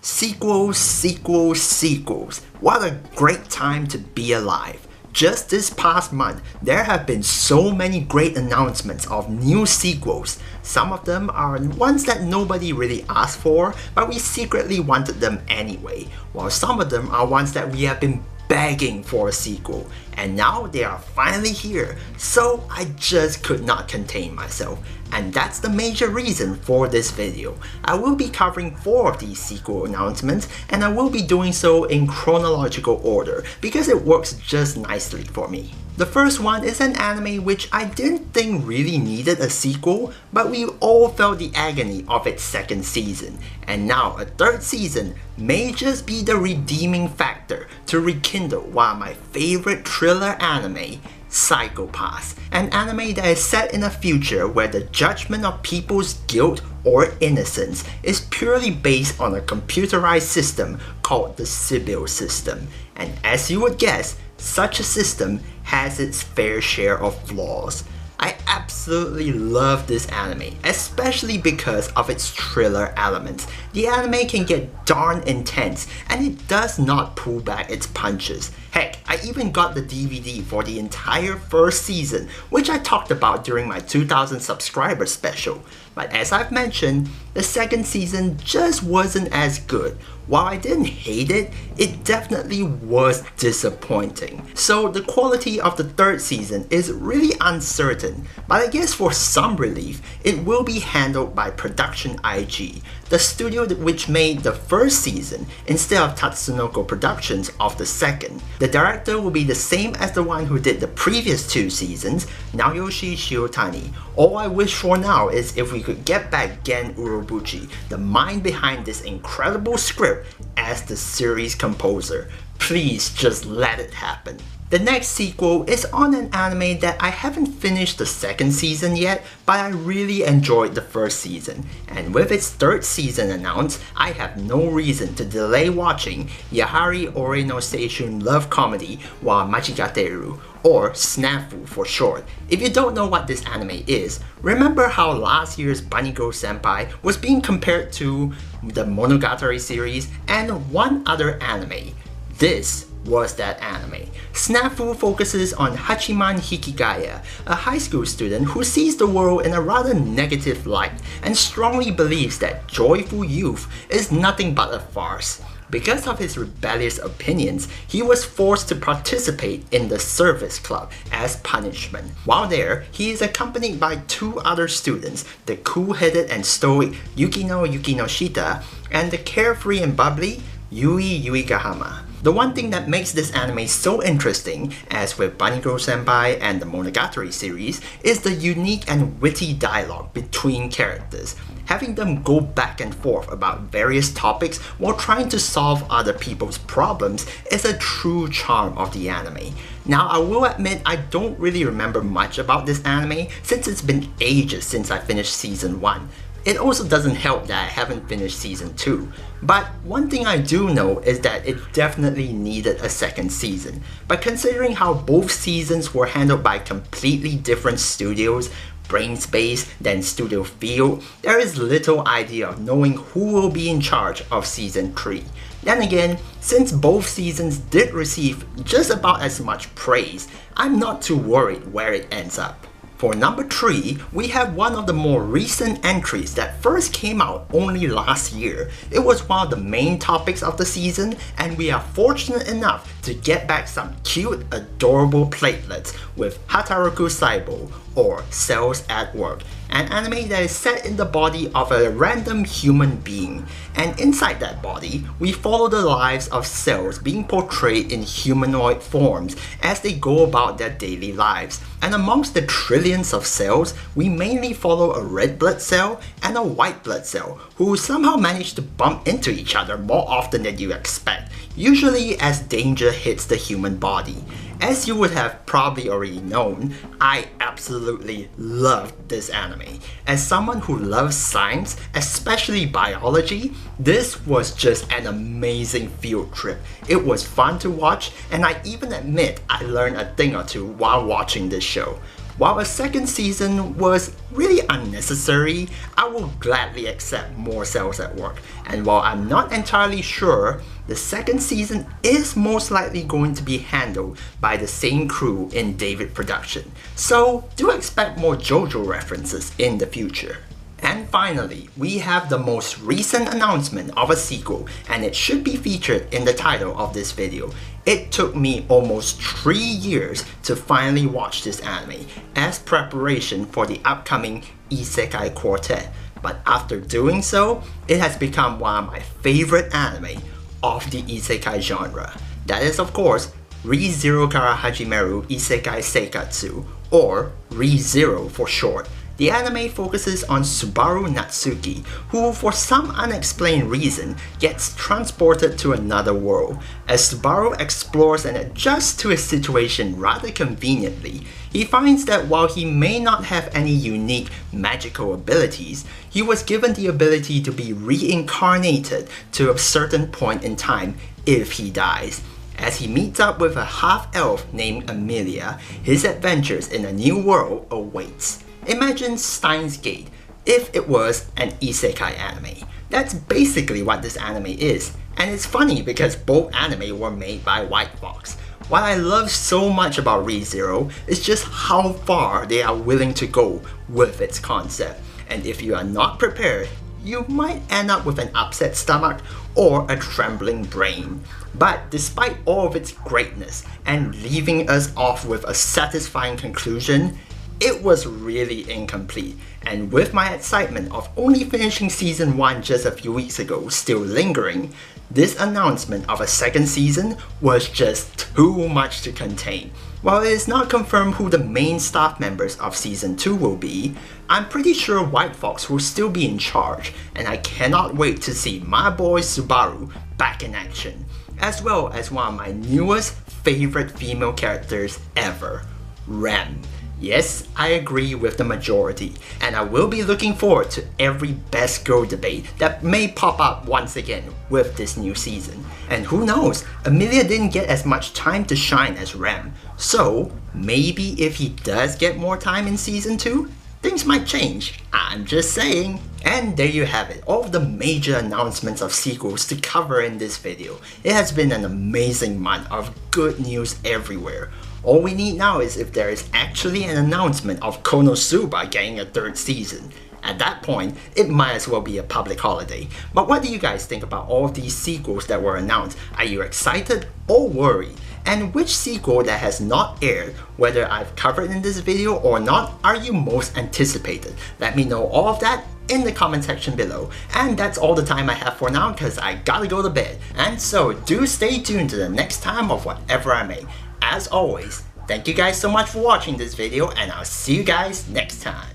Sequels, sequels, sequels. What a great time to be alive. Just this past month, there have been so many great announcements of new sequels. Some of them are ones that nobody really asked for, but we secretly wanted them anyway, while some of them are ones that we have been begging for a sequel, and now they are finally here, so I just could not contain myself. And that's the major reason for this video. I will be covering 4 of these sequel announcements, and I will be doing so in chronological order because it works just nicely for me. The first one is an anime which I didn't think really needed a sequel, but we all felt the agony of its second season, and now a third season may just be the redeeming factor to rekindle one of my favorite thriller anime, Psychopath, an anime that is set in a future where the judgment of people's guilt or innocence is purely based on a computerized system called the Saibou system, and as you would guess, such a system has its fair share of flaws. I absolutely love this anime, especially because of its thriller elements. The anime can get darn intense, and it does not pull back its punches. Heck, I even got the DVD for the entire first season, which I talked about during my 2000 subscriber special. But as I've mentioned, the second season just wasn't as good. While I didn't hate it, it definitely was disappointing. So the quality of the third season is really uncertain, but I guess for some relief, it will be handled by Production IG, the studio which made the first season instead of Tatsunoko Productions of the second. The director will be the same as the one who did the previous 2 seasons, Naoyoshi Shiotani. All I wish for now is if we could get back Gen Urobuchi, the mind behind this incredible script, as the series composer. Please just let it happen. The next sequel is on an anime that I haven't finished the second season yet, but I really enjoyed the first season, and with its third season announced, I have no reason to delay watching Yahari Ore no Seishun love comedy wa Machigatteiru, or SNAFU for short. If you don't know what this anime is, remember how last year's Bunny Girl Senpai was being compared to the Monogatari series and one other anime. This was that anime. SNAFU focuses on Hachiman Hikigaya, a high school student who sees the world in a rather negative light and strongly believes that joyful youth is nothing but a farce. Because of his rebellious opinions, he was forced to participate in the service club as punishment. While there, he is accompanied by 2 other students, the cool-headed and stoic Yukino Yukinoshita and the carefree and bubbly Yui Yuigahama. The one thing that makes this anime so interesting, as with Bunny Girl Senpai and the Monogatari series, is the unique and witty dialogue between characters. Having them go back and forth about various topics while trying to solve other people's problems is a true charm of the anime. Now I will admit I don't really remember much about this anime since it's been ages since I finished season 1. It also doesn't help that I haven't finished season 2, but one thing I do know is that it definitely needed a second season. But considering how both seasons were handled by completely different studios, brain space, than studio feel, there is little idea of knowing who will be in charge of season 3. Then again, since both seasons did receive just about as much praise, I'm not too worried where it ends up. For number 3, we have one of the more recent entries that first came out only last year. It was one of the main topics of the season, and we are fortunate enough to get back some cute, adorable platelets with Hataraku Saibou, or Cells at Work, an anime that is set in the body of a random human being, and inside that body, we follow the lives of cells being portrayed in humanoid forms as they go about their daily lives. And amongst the trillions of cells, we mainly follow a red blood cell and a white blood cell, who somehow manage to bump into each other more often than you expect, usually as danger hits the human body. As you would have probably already known, I absolutely loved this anime. As someone who loves science, especially biology, this was just an amazing field trip. It was fun to watch, and I even admit I learned a thing or two while watching this show. While a second season was really unnecessary, I will gladly accept more cells at work. And while I'm not entirely sure, the second season is most likely going to be handled by the same crew in David Production. So do expect more JoJo references in the future. And finally, we have the most recent announcement of a sequel, and it should be featured in the title of this video. It took me almost 3 years to finally watch this anime as preparation for the upcoming Isekai Quartet, but after doing so, it has become one of my favorite anime of the Isekai genre. That is of course ReZero Kara Hajimeru Isekai Seikatsu, or ReZero for short. The anime focuses on Subaru Natsuki, who for some unexplained reason gets transported to another world. As Subaru explores and adjusts to his situation rather conveniently, he finds that while he may not have any unique magical abilities, he was given the ability to be reincarnated to a certain point in time if he dies. As he meets up with a half-elf named Amelia, his adventures in a new world awaits. Imagine Steins Gate if it was an isekai anime. That's basically what this anime is, and it's funny because both anime were made by White Fox. What I love so much about ReZero is just how far they are willing to go with its concept, and if you are not prepared, you might end up with an upset stomach or a trembling brain. But despite all of its greatness and leaving us off with a satisfying conclusion, it was really incomplete, and with my excitement of only finishing season 1 just a few weeks ago still lingering, this announcement of a second season was just too much to contain. While it is not confirmed who the main staff members of season 2 will be, I'm pretty sure White Fox will still be in charge, and I cannot wait to see my boy Subaru back in action, as well as one of my newest favorite female characters ever, Rem. Yes, I agree with the majority, and I will be looking forward to every best girl debate that may pop up once again with this new season. And who knows, Amelia didn't get as much time to shine as Rem, so maybe if he does get more time in season 2, things might change. I'm just saying. And there you have it, all of the major announcements of sequels to cover in this video. It has been an amazing month of good news everywhere. All we need now is if there is actually an announcement of Konosuba getting a 3rd season. At that point, it might as well be a public holiday. But what do you guys think about all of these sequels that were announced? Are you excited or worried? And which sequel that has not aired, whether I've covered in this video or not, are you most anticipated? Let me know all of that in the comment section below. And that's all the time I have for now because I gotta go to bed. And so do stay tuned to the next time of whatever I make. As always, thank you guys so much for watching this video, and I'll see you guys next time.